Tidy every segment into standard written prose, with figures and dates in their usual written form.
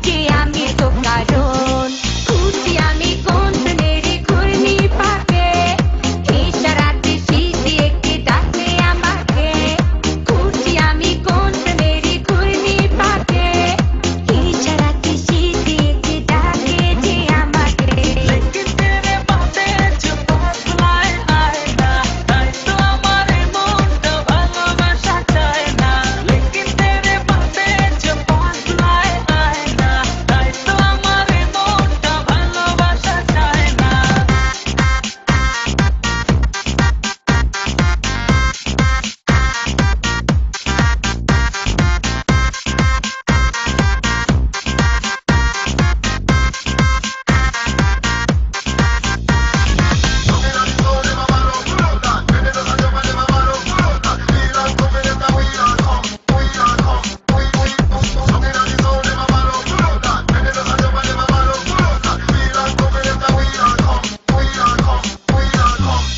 যে আমি তো কারণ খুঁজি আমি কোন প্রেমের ঘূর্ণি পাকে ইশারাতে স্মৃতি এঁকে ডাকে আমাকে খুঁজি আমি কোন প্রেমের ঘূর্ণি পাকে ইশারাতে স্মৃতি এঁকে ডাকে যে আমাকে लेकिन तेरे बातें जो बदलाए आए ना তাই তো আমার মনটা ভালোবাসা চায় না लेकिन तेरे बातें जो बदलाए आए ना তাই তো আমার মনটা ভালোবাসা চায় না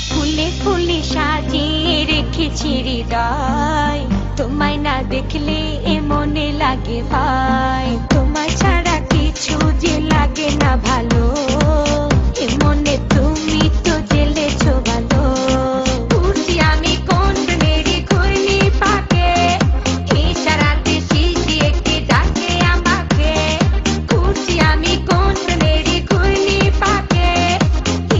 ফুলে ফুলে সাজিয়ে রেখেছি হৃদয় তোমায় না দেখলে এ মনে লাগে ভাই তোমায় ছাড়া কিছু যে লাগে না ভালো এ মনে তুমি তো জেলেছো ভালো খুঁজি আমি কোন প্রেমের ঘূর্ণি পাকে ইশারাতে স্মৃতি এঁকে ডাকে আমাকে খুঁজি আমি কোন প্রেমের ঘূর্ণি পাকে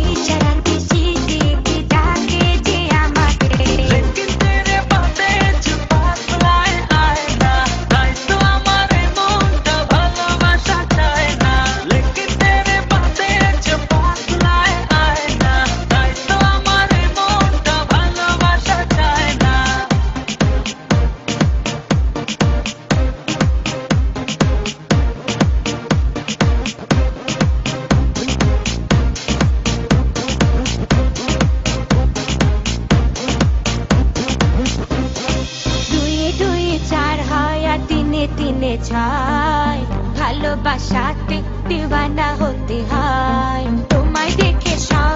ইশারাতে স্মৃতি এঁকে ডাকে যে আমাকে लेकिन तेरे बातें जो बदलाए आए ना তাই তো আমার মনটা ভালোবাসা চায় না लेकिन तेरे बातें जो बदलाए आए ना তাই তো আমার মনটা ভালোবাসা চায় না দুয়ে দুয়ে চার হয় আর তিনে তিনে ছয় ভালোবাসাতে দিওয়ানা হতে হয় তোমায় দেখে সব